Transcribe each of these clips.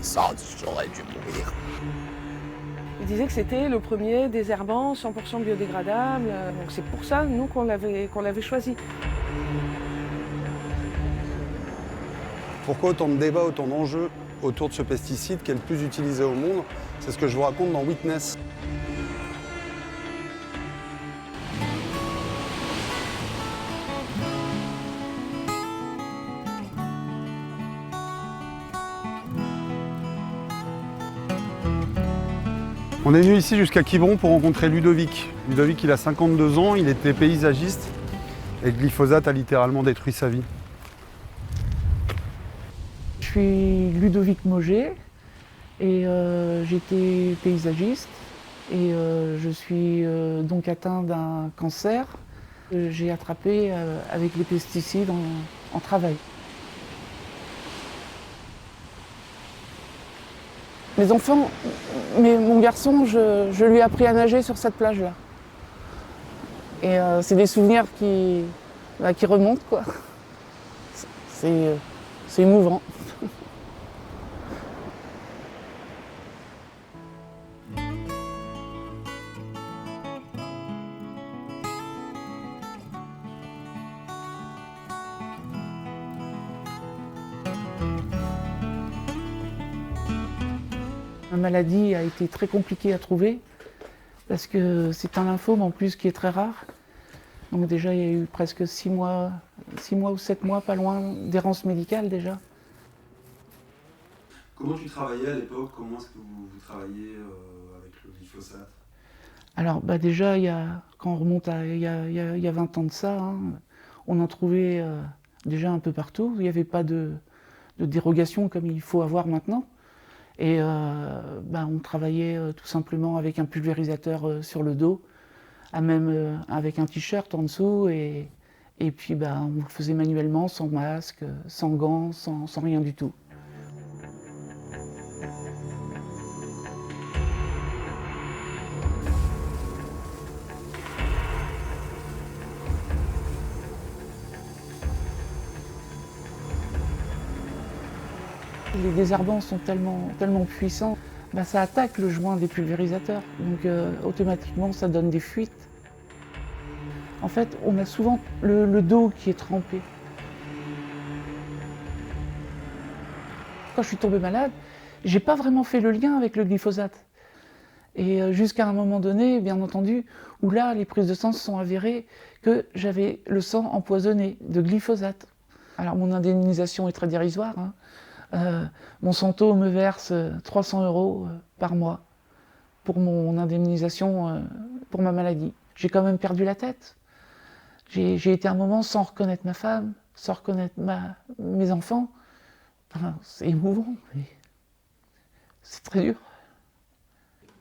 Ça, j'aurais dû mourir. Il disait que c'était le premier désherbant 100% biodégradable. Donc c'est pour ça, nous, qu'on l'avait choisi. Pourquoi autant de débats, autant d'enjeux autour de ce pesticide qui est le plus utilisé au monde? C'est ce que je vous raconte dans Witness. On est venu ici jusqu'à Quiberon pour rencontrer Ludovic. Ludovic, il a 52 ans, il était paysagiste et le glyphosate a littéralement détruit sa vie. Je suis Ludovic Mauger et j'étais paysagiste et je suis donc atteint d'un cancer que j'ai attrapé avec les pesticides en travail. Mes enfants, mon garçon, je lui ai appris à nager sur cette plage-là. Et c'est des souvenirs qui remontent, quoi. C'est émouvant. Ma maladie a été très compliquée à trouver parce que c'est un lymphome en plus qui est très rare. Donc déjà il y a eu presque 6 mois ou 7 mois, pas loin, d'errance médicale déjà. Comment tu travaillais à l'époque? Comment est-ce que vous travailliez avec le glyphosate? Alors déjà, quand on remonte à il y a 20 ans de ça, hein, on en trouvait déjà un peu partout. Il n'y avait pas de dérogation comme il faut avoir maintenant. Et on travaillait tout simplement avec un pulvérisateur sur le dos, même avec un t-shirt en dessous, et puis on le faisait manuellement, sans masque, sans gants, sans rien du tout. Les désherbants sont tellement puissants, ça attaque le joint des pulvérisateurs, donc automatiquement ça donne des fuites. En fait, on a souvent le dos qui est trempé. Quand je suis tombée malade, j'ai pas vraiment fait le lien avec le glyphosate. Et jusqu'à un moment donné, bien entendu, où là, les prises de sang se sont avérées que j'avais le sang empoisonné de glyphosate. Alors mon indemnisation est très dérisoire, hein. Monsanto me verse 300 € par mois pour mon indemnisation pour ma maladie. J'ai quand même perdu la tête. J'ai été un moment sans reconnaître ma femme, sans reconnaître mes enfants. C'est émouvant, mais c'est très dur.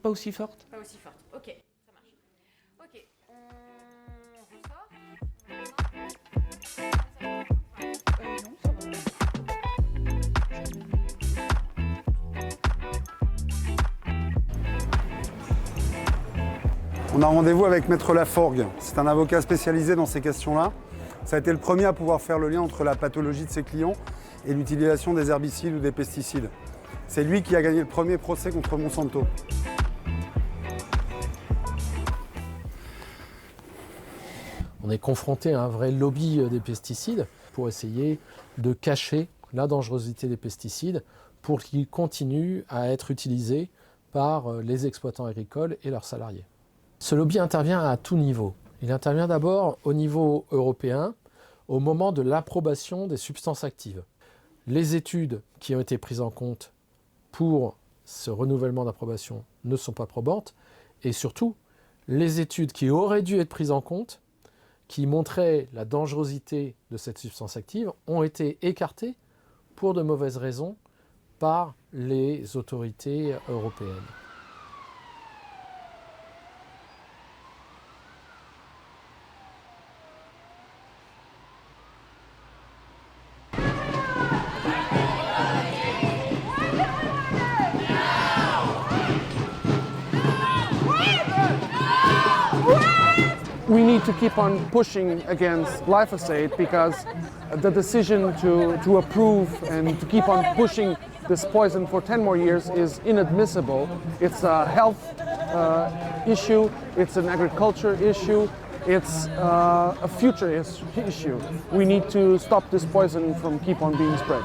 Pas aussi forte. Pas aussi forte, ok, ça marche. Ok, on ressort. On a rendez-vous avec Maître Laforgue. C'est un avocat spécialisé dans ces questions-là. Ça a été le premier à pouvoir faire le lien entre la pathologie de ses clients et l'utilisation des herbicides ou des pesticides. C'est lui qui a gagné le premier procès contre Monsanto. On est confronté à un vrai lobby des pesticides pour essayer de cacher la dangerosité des pesticides pour qu'ils continuent à être utilisés par les exploitants agricoles et leurs salariés. Ce lobby intervient à tout niveau. Il intervient d'abord au niveau européen, au moment de l'approbation des substances actives. Les études qui ont été prises en compte pour ce renouvellement d'approbation ne sont pas probantes, et surtout, les études qui auraient dû être prises en compte, qui montraient la dangerosité de cette substance active, ont été écartées pour de mauvaises raisons par les autorités européennes. We need to keep on pushing against glyphosate because the decision to approve and to keep on pushing this poison for 10 more years is inadmissible. It's a health issue, it's an agriculture issue, it's a future issue. We need to stop this poison from keep on being spread.